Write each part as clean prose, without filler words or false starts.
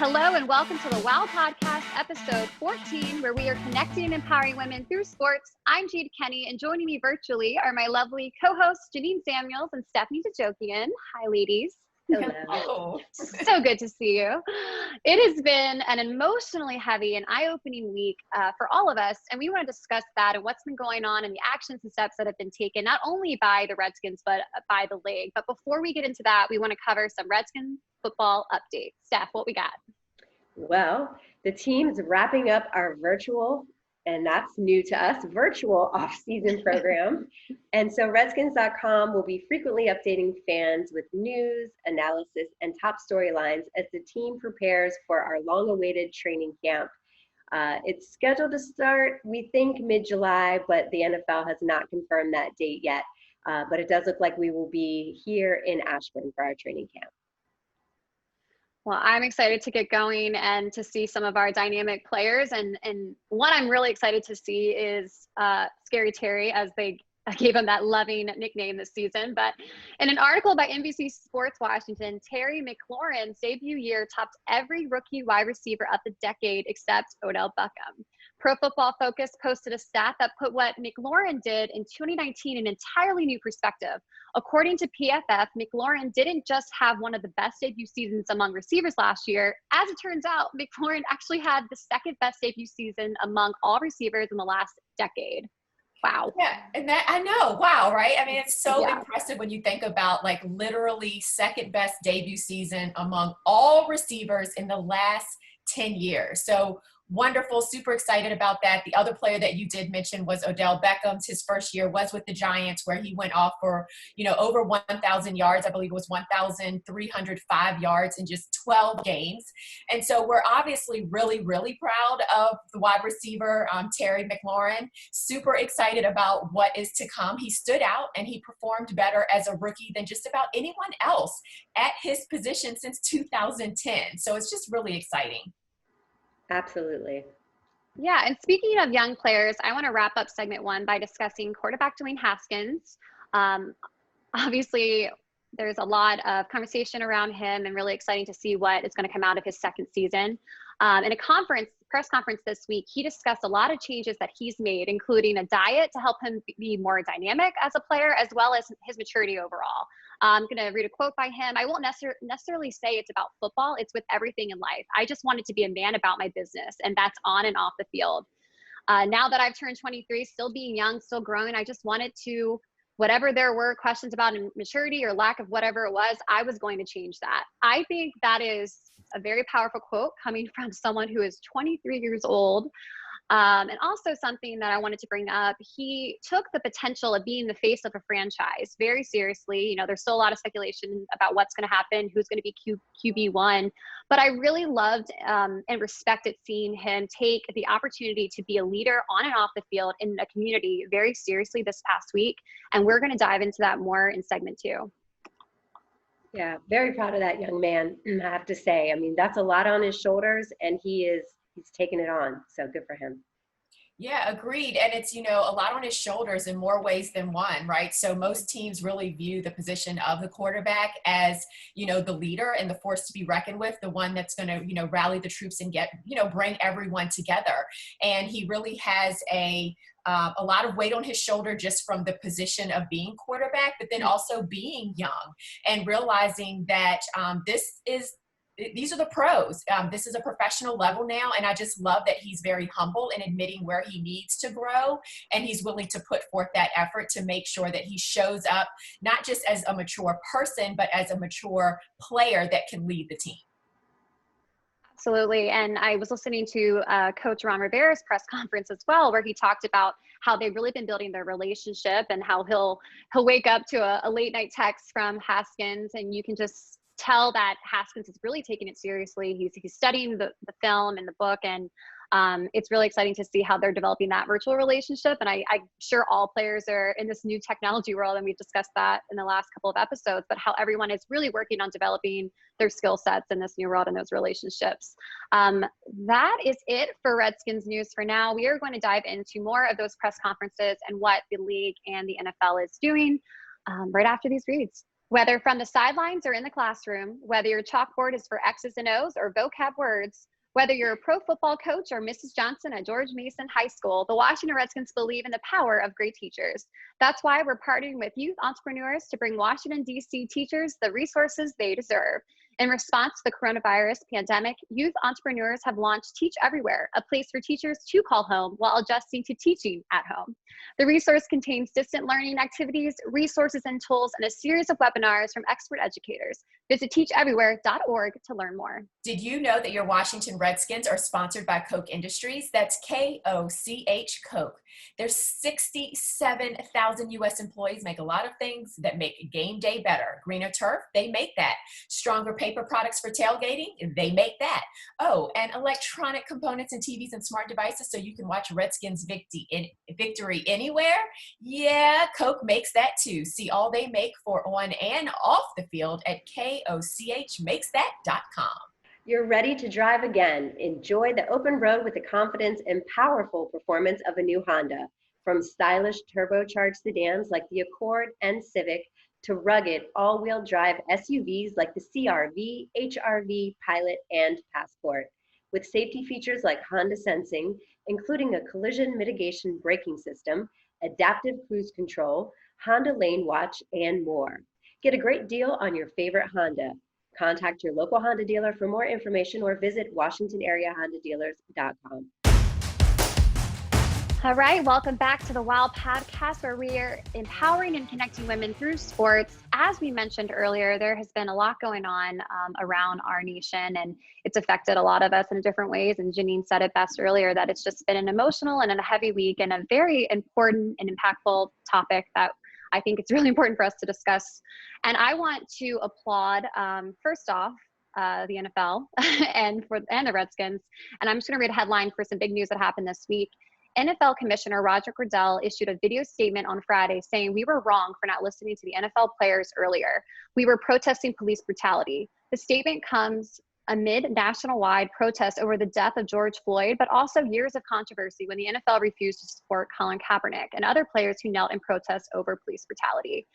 Hello and welcome to the WOW Podcast, episode 14, where we are connecting and empowering women through sports. I'm Jade, and joining me virtually are my lovely co-hosts, GeNienne Samuels and Stephanie GeNienne. Hi, ladies. Hello. So good to see you. It has been an emotionally heavy and eye-opening week for all of us, and we want to discuss that and what's been going on and the actions and steps that have been taken, not only by the Redskins, but by the league. But before we get into that, we want to cover some Redskins football updates. Steph, what we got? Well, the team is wrapping up our virtual, and that's new to us, virtual off-season program. And so Redskins.com will be frequently updating fans with news, analysis, and top storylines as the team prepares for our long-awaited training camp. It's scheduled to start, we think, mid-July, but the NFL has not confirmed that date yet. But it does look like we will be here in Ashburn for our training camp. Well, I'm excited to get going and to see some of our dynamic players. And what I'm really excited to see is Scary Terry, as they gave him that loving nickname this season. But in an article by NBC Sports Washington, Terry McLaurin's debut year topped every rookie wide receiver of the decade except Odell Beckham. Pro Football Focus posted a stat that put what McLaurin did in 2019 in an entirely new perspective. According to PFF, McLaurin didn't just have one of the best debut seasons among receivers last year. As it turns out, McLaurin actually had the second best debut season among all receivers in the last decade. Wow. Yeah, and that I know. Wow, right? I mean, it's so impressive when you think about like literally second best debut season among all receivers in the last 10 years. So wonderful, super excited about that. The other player that you did mention was Odell Beckham. His first year was with the Giants, where he went off for, over 1,000 yards. I believe it was 1,305 yards in just 12 games. And so we're obviously really, really proud of the wide receiver, Terry McLaurin. Super excited about what is to come. He stood out and he performed better as a rookie than just about anyone else at his position since 2010. So it's just really exciting. Absolutely. Yeah, and speaking of young players, I want to wrap up segment one by discussing quarterback Dwayne Haskins. Obviously, there's a lot of conversation around him and really exciting to see what is going to come out of his second season. In a press conference this week, he discussed a lot of changes that he's made, including a diet to help him be more dynamic as a player, as well as his maturity overall. I'm going to read a quote by him. I won't necessarily say it's about football. It's with everything in life. I just wanted to be a man about my business, and that's on and off the field. Now that I've turned 23, still being young, still growing, I just wanted to, whatever there were questions about maturity or lack of whatever it was, I was going to change that. I think that is a very powerful quote coming from someone who is 23 years old. And also something that I wanted to bring up, he took the potential of being the face of a franchise very seriously. There's still a lot of speculation about what's going to happen, who's going to be QB1. But I really loved and respected seeing him take the opportunity to be a leader on and off the field in a community very seriously this past week. And we're going to dive into that more in segment two. Yeah, very proud of that young man, I have to say. I mean, that's a lot on his shoulders, and he's taking it on. So good for him. Yeah, agreed. And it's, a lot on his shoulders in more ways than one, right? So most teams really view the position of the quarterback as, the leader and the force to be reckoned with, the one that's going to, rally the troops and get, bring everyone together. And he really has a lot of weight on his shoulder just from the position of being quarterback, but then also being young and realizing that these are the pros. This is a professional level now, and I just love that he's very humble in admitting where he needs to grow, and he's willing to put forth that effort to make sure that he shows up not just as a mature person, but as a mature player that can lead the team. Absolutely. And I was listening to Coach Ron Rivera's press conference as well, where he talked about how they've really been building their relationship and how he'll wake up to a late night text from Haskins, and you can just tell that Haskins is really taking it seriously. He's studying the film and the book, and it's really exciting to see how they're developing that virtual relationship. And I'm sure all players are in this new technology world, and we've discussed that in the last couple of episodes, but how everyone is really working on developing their skill sets in this new world and those relationships. That is it for Redskins news for now. We are going to dive into more of those press conferences and what the league and the NFL is doing right after these reads. Whether from the sidelines or in the classroom, whether your chalkboard is for X's and O's or vocab words, whether you're a pro football coach or Mrs. Johnson at George Mason High School, the Washington Redskins believe in the power of great teachers. That's why we're partnering with youth entrepreneurs to bring Washington, D.C. teachers the resources they deserve. In response to the coronavirus pandemic, youth entrepreneurs have launched Teach Everywhere, a place for teachers to call home while adjusting to teaching at home. The resource contains distant learning activities, resources and tools, and a series of webinars from expert educators. Visit teacheverywhere.org to learn more. Did you know that your Washington Redskins are sponsored by Koch Industries? That's K-O-C-H, Koch. There's 67,000 U.S. employees make a lot of things that make game day better. Greener turf, they make that. Stronger paper products for tailgating, they make that. Oh, and electronic components and TVs and smart devices so you can watch Redskins victory anywhere? Yeah, Koch makes that too. See all they make for on and off the field at kochmakesthat.com. You're ready to drive again. Enjoy the open road with the confidence and powerful performance of a new Honda. From stylish turbocharged sedans like the Accord and Civic to rugged all-wheel drive SUVs like the CR-V, HR-V, Pilot, and Passport. With safety features like Honda Sensing, including a collision mitigation braking system, adaptive cruise control, Honda Lane Watch, and more. Get a great deal on your favorite Honda. Contact your local Honda dealer for more information or visit WashingtonAreaHondaDealers.com. All right, welcome back to the WOW Podcast, where we are empowering and connecting women through sports. As we mentioned earlier, there has been a lot going on around our nation, and it's affected a lot of us in different ways. And GeNienne said it best earlier, that it's just been an emotional and a heavy week, and a very important and impactful topic that I think it's really important for us to discuss. And I want to applaud, first off, the NFL and the Redskins. And I'm just going to read a headline for some big news that happened this week. NFL Commissioner Roger Goodell issued a video statement on Friday saying, "We were wrong for not listening to the NFL players earlier. We were protesting police brutality." The statement comes amid national-wide protests over the death of George Floyd, but also years of controversy when the NFL refused to support Colin Kaepernick and other players who knelt in protest over police brutality.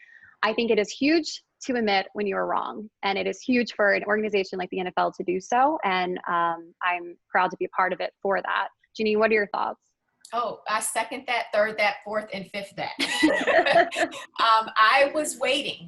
I think it is huge to admit when you are wrong, and it is huge for an organization like the NFL to do so, and I'm proud to be a part of it for that. GeNienne, what are your thoughts? Oh, I second that, third that, fourth, and fifth that. I was waiting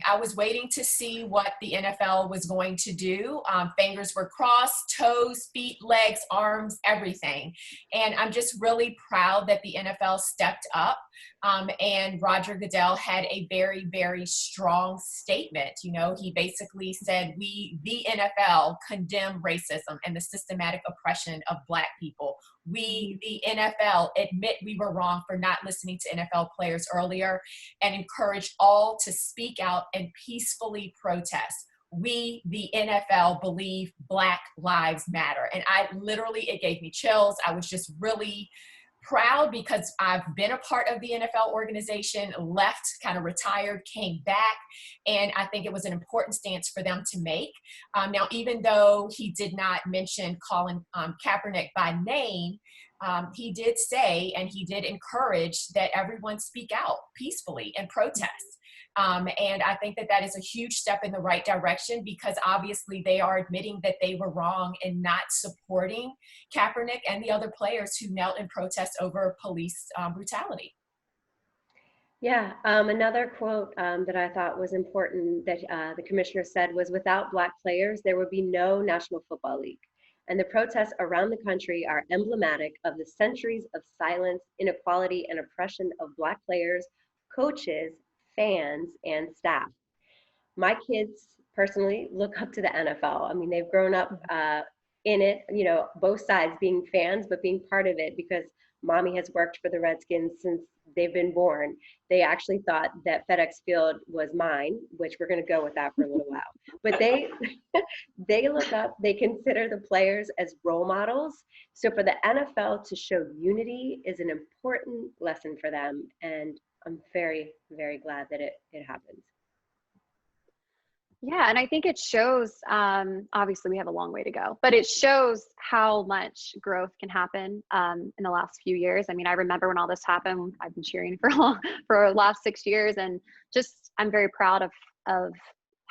to see what the NFL was going to do. Fingers were crossed, toes, feet, legs, arms, everything. And I'm just really proud that the NFL stepped up. And Roger Goodell had a very, very strong statement. You know, he basically said, we, the NFL, condemn racism and the systematic oppression of Black people. We, the NFL, admit we were wrong for not listening to NFL players earlier and encourage all to speak out and peacefully protest. We, the NFL, believe Black lives matter. And it gave me chills. I was just really proud because I've been a part of the NFL organization, left, kind of retired, came back, and I think it was an important stance for them to make. Now, even though he did not mention Colin Kaepernick by name, he did say, and he did encourage that everyone speak out peacefully and protest. And I think that is a huge step in the right direction because obviously they are admitting that they were wrong in not supporting Kaepernick and the other players who knelt in protest over police brutality. Yeah, another quote that I thought was important that the commissioner said was, "Without Black players, there would be no National Football League. And the protests around the country are emblematic of the centuries of silence, inequality, and oppression of Black players, coaches, fans, and staff." My kids personally look up to the NFL. I mean, they've grown up in it, you know, both sides being fans, but being part of it because mommy has worked for the Redskins since they've been born. They actually thought that FedEx Field was mine, which we're going to go with that for a little while. But they look up, they consider the players as role models. So for the NFL to show unity is an important lesson for them. And I'm very, very glad that it happens. Yeah, and I think it shows, obviously we have a long way to go, but it shows how much growth can happen in the last few years. I mean, I remember when all this happened, I've been cheering for the last 6 years, and just I'm very proud of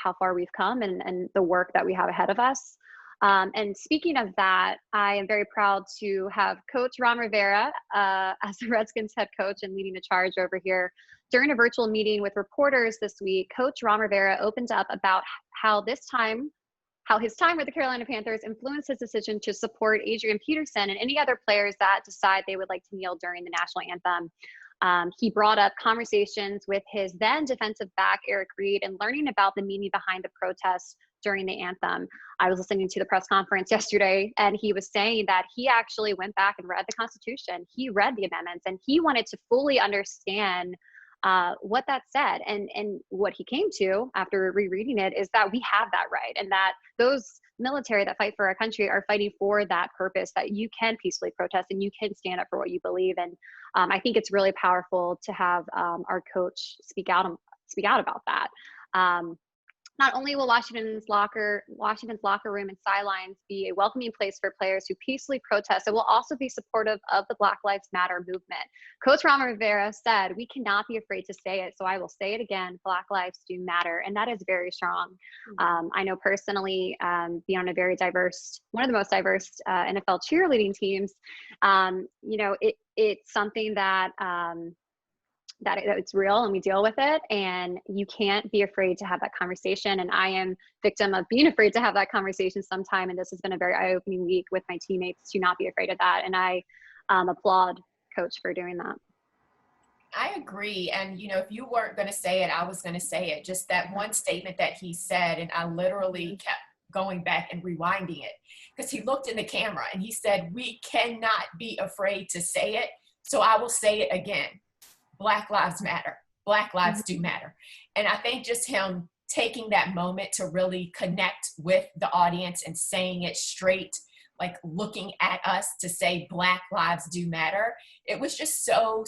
how far we've come and the work that we have ahead of us. And speaking of that, I am very proud to have Coach Ron Rivera as the Redskins head coach and leading the charge over here. During a virtual meeting with reporters this week, Coach Ron Rivera opened up about how his time with the Carolina Panthers influenced his decision to support Adrian Peterson and any other players that decide they would like to kneel during the national anthem. He brought up conversations with his then defensive back, Eric Reed, and learning about the meaning behind the protest during the anthem. I was listening to the press conference yesterday, and he was saying that he actually went back and read the Constitution. He read the amendments, and he wanted to fully understand what that said. And what he came to after rereading it is that we have that right, and that those military that fight for our country are fighting for that purpose, that you can peacefully protest and you can stand up for what you believe. And I think it's really powerful to have our coach speak out about that. Not only will Washington's locker room and sidelines be a welcoming place for players who peacefully protest, it will also be supportive of the Black Lives Matter movement. Coach Ron Rivera said, "We cannot be afraid to say it, so I will say it again, Black lives do matter." And that is very strong. I know personally, being on one of the most diverse NFL cheerleading teams, it's something that it's real and we deal with it, and you can't be afraid to have that conversation. And I am victim of being afraid to have that conversation sometime. And this has been a very eye-opening week with my teammates to not be afraid of that. And I applaud Coach for doing that. I agree. And, if you weren't going to say it, I was going to say it. Just that one statement that he said, and I literally kept going back and rewinding it because he looked in the camera and he said, "We cannot be afraid to say it, so I will say it again. Black lives matter. Black lives do matter." And I think just him taking that moment to really connect with the audience and saying it straight, like looking at us to say Black lives do matter, it was just so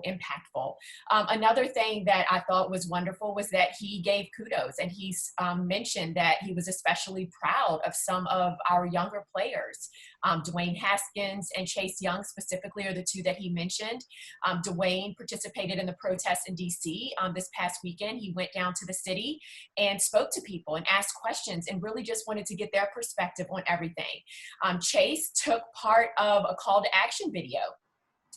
impactful. Another thing that I thought was wonderful was that he gave kudos, and he's mentioned that he was especially proud of some of our younger players. Dwayne Haskins and Chase Young specifically are the two that he mentioned. Dwayne participated in the protest in DC this past weekend. He went down to the city and spoke to people and asked questions and really just wanted to get their perspective on everything. Chase took part of a call to action video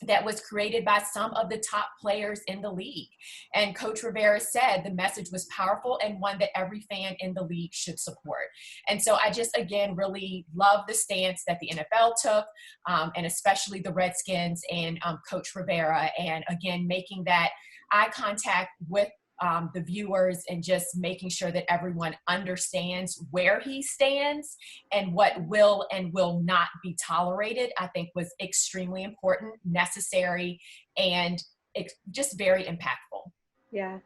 that was created by some of the top players in the league. And Coach Rivera said the message was powerful and one that every fan in the league should support. And so I just, again, really love the stance that the NFL took, and especially the Redskins and Coach Rivera. And again, making that eye contact with the viewers and just making sure that everyone understands where he stands and what will and will not be tolerated, I think was extremely important, necessary, and just very impactful. Yeah.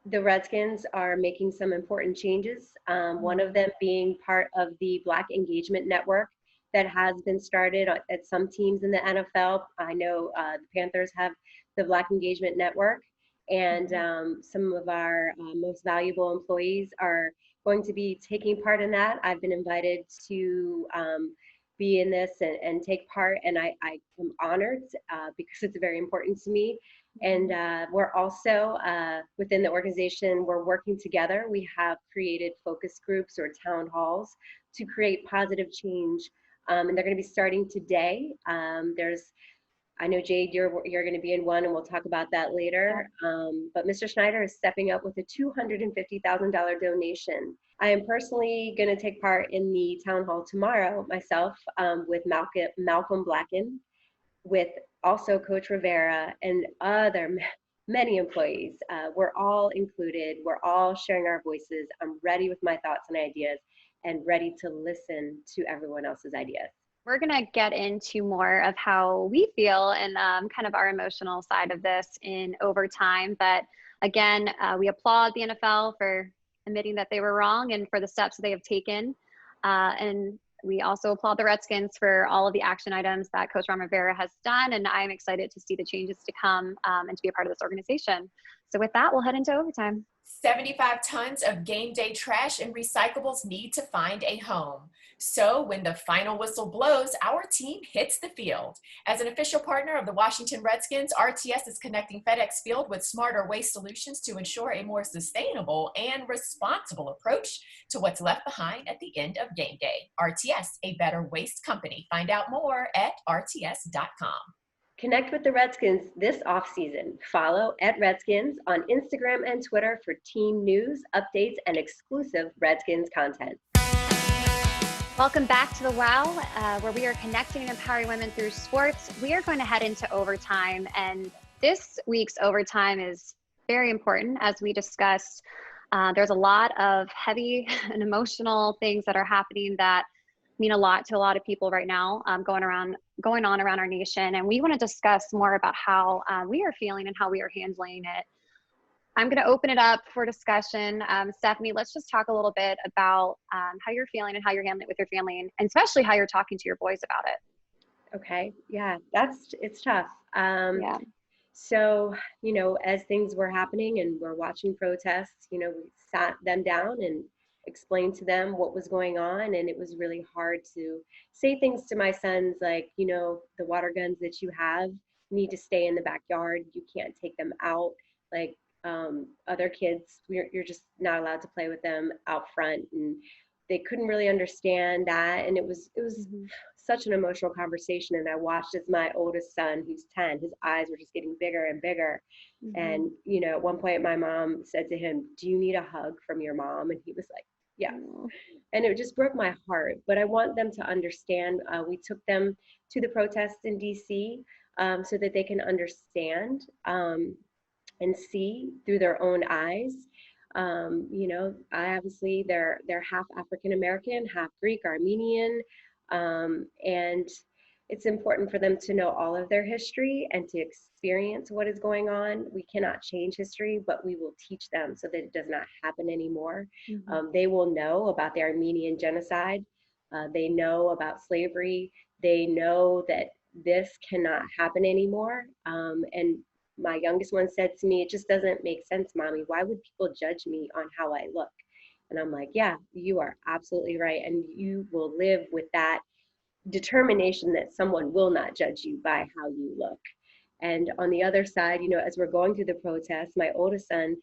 The Redskins are making some important changes. One of them being part of the Black Engagement Network that has been started at some teams in the NFL. I know the Panthers have the Black Engagement Network. And some of our most valuable employees are going to be taking part in that. I've been invited to be in this and take part, and I am honored because it's very important to me. And we're also, within the organization, we're working together. We have created focus groups or town halls to create positive change, and they're going to be starting today. I know, Jade, you're going to be in one, and we'll talk about that later. But Mr. Schneider is stepping up with a $250,000 donation. I am personally going to take part in the town hall tomorrow myself with Malcolm Blacken, with also Coach Rivera and many employees. We're all included. We're all sharing our voices. I'm ready with my thoughts and ideas and ready to listen to everyone else's ideas. We're going to get into more of how we feel and kind of our emotional side of this in overtime. But again, we applaud the NFL for admitting that they were wrong and for the steps that they have taken. And we also applaud the Redskins for all of the action items that Coach Ron Rivera has done. And I'm excited to see the changes to come and to be a part of this organization. So with that, we'll head into overtime. 75 tons of game day trash and recyclables need to find a home. So when the final whistle blows, our team hits the field. As an official partner of the Washington Redskins, RTS is connecting FedEx Field with smarter waste solutions to ensure a more sustainable and responsible approach to what's left behind at the end of game day. RTS, a better waste company. Find out more at rts.com. Connect with the Redskins this offseason. Follow @Redskins on Instagram and Twitter for team news, updates, and exclusive Redskins content. Welcome back to the WOW, where we are connecting and empowering women through sports. We are going to head into overtime, and this week's overtime is very important. As we discussed, there's a lot of heavy and emotional things that are happening that mean a lot to a lot of people right now, going on around our nation. And we want to discuss more about how we are feeling and how we are handling it. I'm going to open it up for discussion. Stephanie, let's just talk a little bit about how you're feeling and how you're handling it with your family, and especially how you're talking to your boys about it. Okay. Yeah, it's tough. Yeah. So, as things were happening and we're watching protests, we sat them down and explained to them what was going on. And it was really hard to say things to my sons like, the water guns that you have need to stay in the backyard. You can't take them out. Like other kids, you're just not allowed to play with them out front. And they couldn't really understand that. And it was such an emotional conversation. And I watched as my oldest son, who's 10, his eyes were just getting bigger and bigger. Mm-hmm. And, at one point my mom said to him, "Do you need a hug from your mom?" And he was like, "Yeah." And it just broke my heart. But I want them to understand. We took them to the protests in DC so that they can understand and see through their own eyes. I obviously they're half African American, half Greek, Armenian, and it's important for them to know all of their history and to experience what is going on. We cannot change history, but we will teach them so that it does not happen anymore. Mm-hmm. They will know about the Armenian genocide. They know about slavery. They know that this cannot happen anymore. And my youngest one said to me, "It just doesn't make sense, Mommy. Why would people judge me on how I look?" And I'm like, "Yeah, you are absolutely right. And you will live with that determination that someone will not judge you by how you look." And on the other side, as we're going through the protests, my oldest son,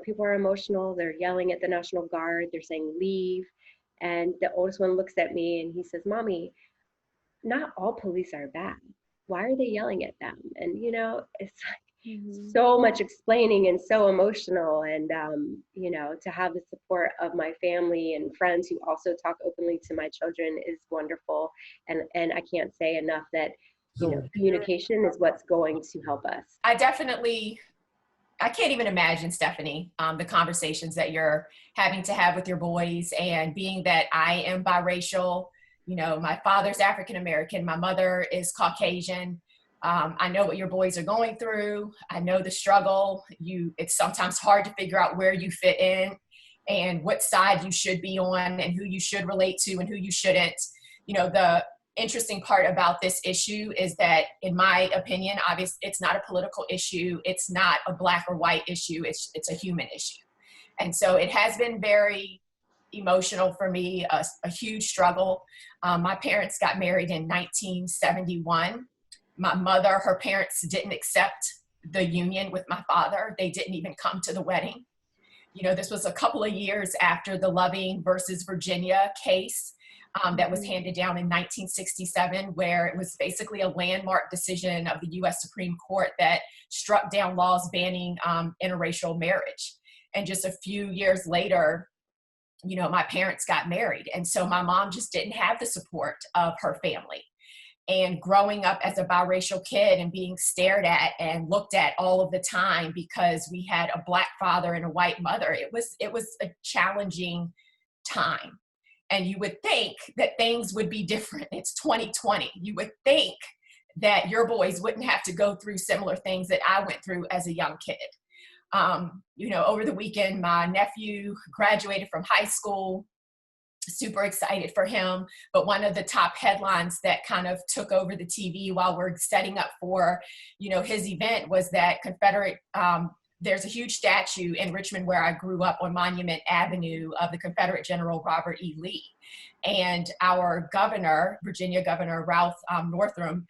people are emotional. They're yelling at the National Guard. They're saying, "Leave." And the oldest one looks at me and he says, "Mommy, not all police are bad. Why are they yelling at them?" And, it's like mm-hmm. so much explaining and so emotional. And, to have the support of my family and friends who also talk openly to my children is wonderful. And I can't say enough that, communication is what's going to help us. I can't even imagine, Stephanie, the conversations that you're having to have with your boys. And being that I am biracial, my father's African American, my mother is Caucasian. I know what your boys are going through. I know the struggle. It's sometimes hard to figure out where you fit in and what side you should be on and who you should relate to and who you shouldn't. The interesting part about this issue is that, in my opinion, obviously it's not a political issue. It's not a black or white issue. It's a human issue. And so it has been very emotional for me, a huge struggle. My parents got married in 1971. My mother, her parents didn't accept the union with my father. They didn't even come to the wedding. This was a couple of years after the Loving versus Virginia case that was handed down in 1967, where it was basically a landmark decision of the U.S. Supreme Court that struck down laws banning interracial marriage. And just a few years later, my parents got married. And so my mom just didn't have the support of her family. And growing up as a biracial kid and being stared at and looked at all of the time because we had a black father and a white mother, it was a challenging time. And you would think that things would be different. It's 2020. You would think that your boys wouldn't have to go through similar things that I went through as a young kid. Over the weekend, my nephew graduated from high school. Super excited for him. But one of the top headlines that kind of took over the TV while we're setting up for, his event was that Confederate there's a huge statue in Richmond where I grew up on Monument Avenue of the Confederate General Robert E. Lee. And our governor, Virginia Governor Ralph Northam,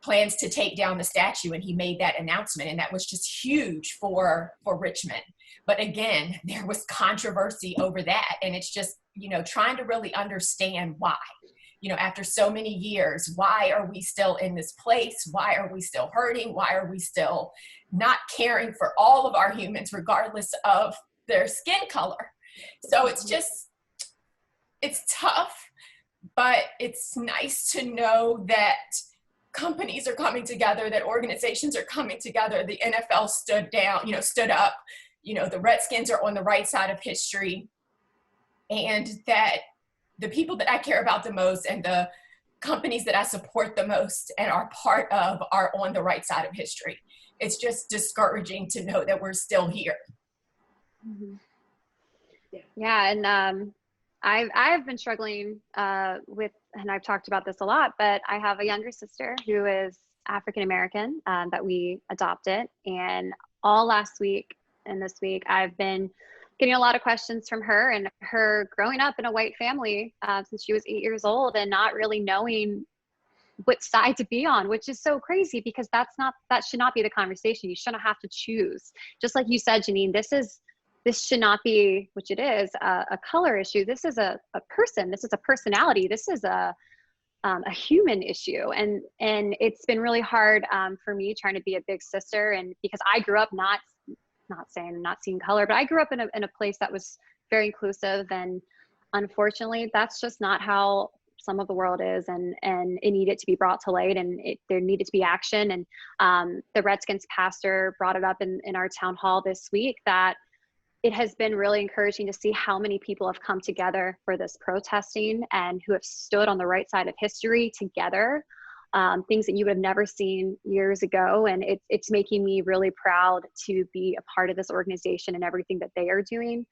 plans to take down the statue, and he made that announcement, and that was just huge for Richmond. But again, there was controversy over that, and it's just, trying to really understand why. After so many years, why are we still in this place? Why are we still hurting? Why are we still not caring for all of our humans, regardless of their skin color? So it's tough, but it's nice to know that companies are coming together, that organizations are coming together. The NFL stood up, the Redskins are on the right side of history, and that the people that I care about the most and the companies that I support the most and are part of are on the right side of history. It's just discouraging to know that we're still here. Mm-hmm. Yeah. And I've been struggling with, and I've talked about this a lot, but I have a younger sister who is African-American that we adopted. And all last week and this week, I've been getting a lot of questions from her, and her growing up in a white family since she was 8 years old and not really knowing what side to be on, which is so crazy because that should not be the conversation. You shouldn't have to choose. Just like you said, GeNienne, this should not be, which it is, a color issue. This is a person. This is a personality. This is a human issue. And it's been really hard for me trying to be a big sister. And because I grew up not seeing color, but I grew up in a place that was very inclusive. And unfortunately, that's just not how some of the world is. And it needed to be brought to light, and there needed to be action. And the Redskins pastor brought it up in our town hall this week that it has been really encouraging to see how many people have come together for this protesting and who have stood on the right side of history together, things that you would have never seen years ago. And it's making me really proud to be a part of this organization and everything that they are doing.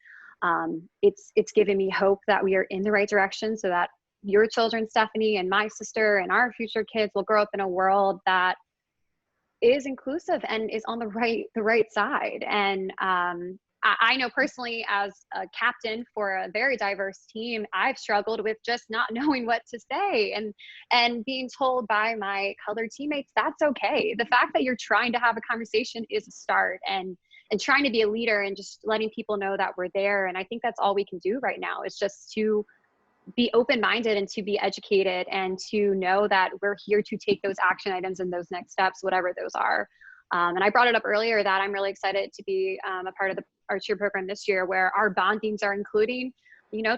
It's given me hope that we are in the right direction so that your children, Stephanie, and my sister and our future kids will grow up in a world that is inclusive and is on the right side. And I know personally, as a captain for a very diverse team, I've struggled with just not knowing what to say and being told by my colored teammates, that's okay. The fact that you're trying to have a conversation is a start, and trying to be a leader and just letting people know that we're there. And I think that's all we can do right now, is just to be open-minded and to be educated and to know that we're here to take those action items and those next steps, whatever those are. And I brought it up earlier that I'm really excited to be a part of our cheer program this year, where our bondings are including,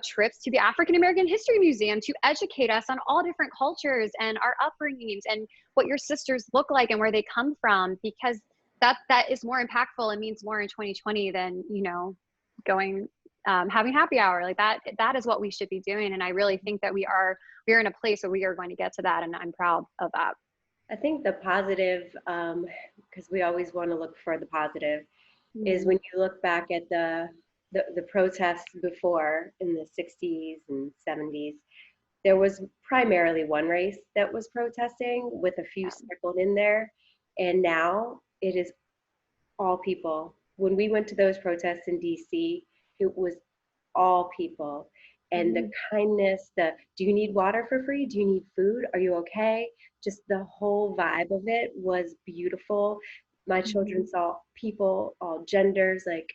trips to the African American History Museum to educate us on all different cultures and our upbringings and what your sisters look like and where they come from, because that is more impactful and means more in 2020 than, going, having happy hour. Like that is what we should be doing. And I really think that we're in a place where we are going to get to that. And I'm proud of that. I think the positive, because we always want to look for the positive, is when you look back at the protests before in the 60s and 70s, there was primarily one race that was protesting with a few sprinkled in there. And now it is all people. When we went to those protests in DC, it was all people. And the kindness, do you need water for free? Do you need food? Are you okay? Just the whole vibe of it was beautiful. My children saw people, all genders. It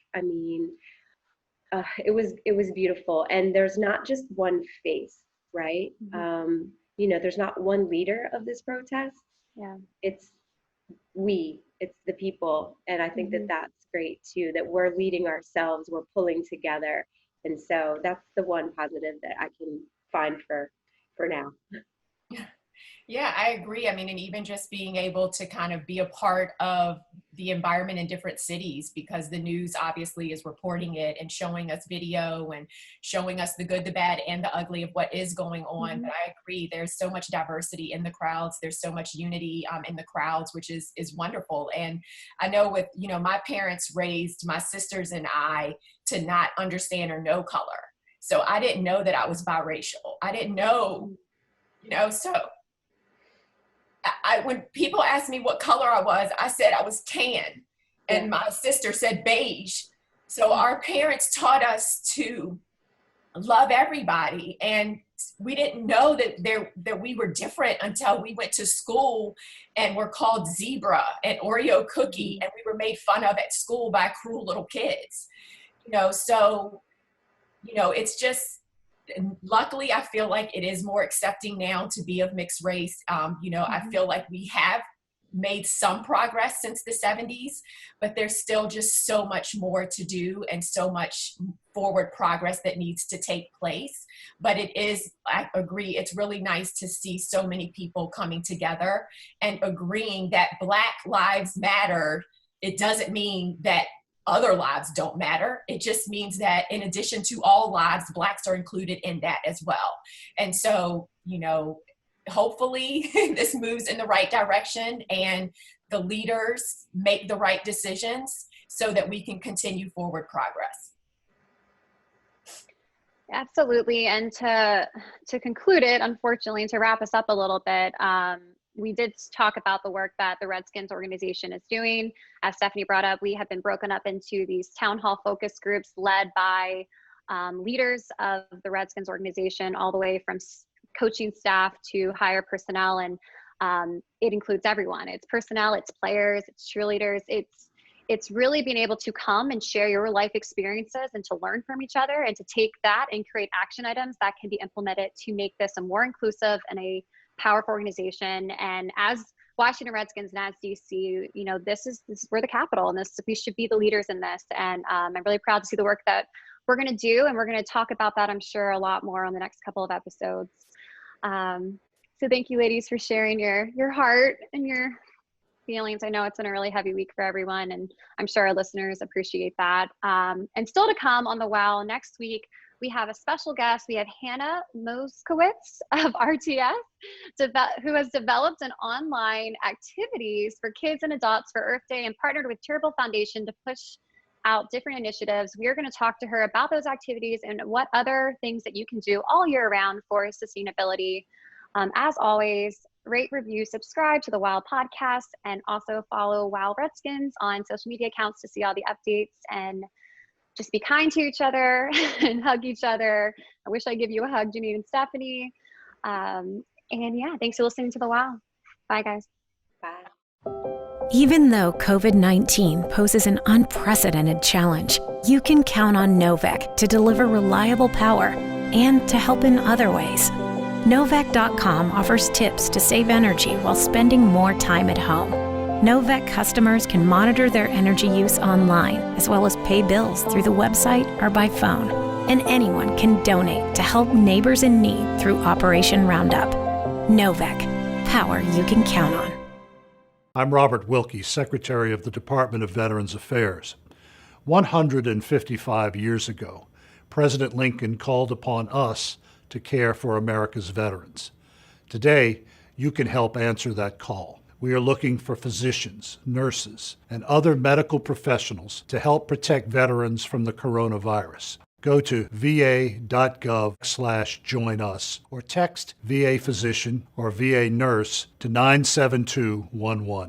was beautiful. And there's not just one face, right? There's not one leader of this protest. Yeah. It's the people. And I think that that's great too, that we're leading ourselves, we're pulling together. And so that's the one positive that I can find for now. Yeah, I agree. And even just being able to kind of be a part of the environment in different cities, because the news obviously is reporting it and showing us video and showing us the good, the bad, and the ugly of what is going on. But I agree, there's so much diversity in the crowds. There's so much unity in the crowds, which is wonderful. And I know with, my parents raised my sisters and I to not understand or know color. So I didn't know that I was biracial. I didn't know, so when people asked me what color I was, I said I was tan. and my sister said beige. So our parents taught us to love everybody, and we didn't know that we were different until we went to school and were called zebra and Oreo cookie, and we were made fun of at school by cruel little kids. So it's just, luckily I feel like it is more accepting now to be of mixed race. I feel like we have made some progress since the 70s, but there's still just so much more to do and so much forward progress that needs to take place. But I agree, it's really nice to see so many people coming together and agreeing that Black lives matter. It doesn't mean that other lives don't matter. It just means that in addition to all lives, Blacks are included in that as well. And so, hopefully this moves in the right direction and the leaders make the right decisions so that we can continue forward progress. Absolutely. And to conclude it, unfortunately, to wrap us up a little bit, we did talk about the work that the Redskins organization is doing. As Stephanie brought up, we have been broken up into these town hall focus groups led by leaders of the Redskins organization, all the way from coaching staff to higher personnel. And it includes everyone. It's personnel, it's players, it's cheerleaders. It's really being able to come and share your life experiences and to learn from each other and to take that and create action items that can be implemented to make this a more inclusive and a powerful organization. And as Washington Redskins and as DC, this is we're the capital, and we should be the leaders in this. And I'm really proud to see the work that we're going to do, and we're going to talk about that, I'm sure, a lot more on the next couple of episodes. So thank you, ladies, for sharing your heart and your feelings. I know it's been a really heavy week for everyone, and I'm sure our listeners appreciate that. And still to come on the WOW next week, we have a special guest. We have Hannah Moskowitz of RTS, who has developed an online activities for kids and adults for Earth Day and partnered with Terrible Foundation to push out different initiatives. We are going to talk to her about those activities and what other things that you can do all year round for sustainability. As always, rate, review, subscribe to the WOW podcast, and also follow WOW Redskins on social media accounts to see all the updates, and just be kind to each other and hug each other. I wish I'd give you a hug, GeNienne and Stephanie. And yeah, thanks for listening to the WOW. Bye, guys. Bye. Even though COVID-19 poses an unprecedented challenge, you can count on Novec to deliver reliable power and to help in other ways. Novec.com offers tips to save energy while spending more time at home. Novec customers can monitor their energy use online, as well as pay bills through the website or by phone. And anyone can donate to help neighbors in need through Operation Roundup. Novec, power you can count on. I'm Robert Wilkie, Secretary of the Department of Veterans Affairs. 155 years ago, President Lincoln called upon us to care for America's veterans. Today, you can help answer that call. We are looking for physicians, nurses, and other medical professionals to help protect veterans from the coronavirus. Go to va.gov/join us or text VA physician or VA nurse to 97211.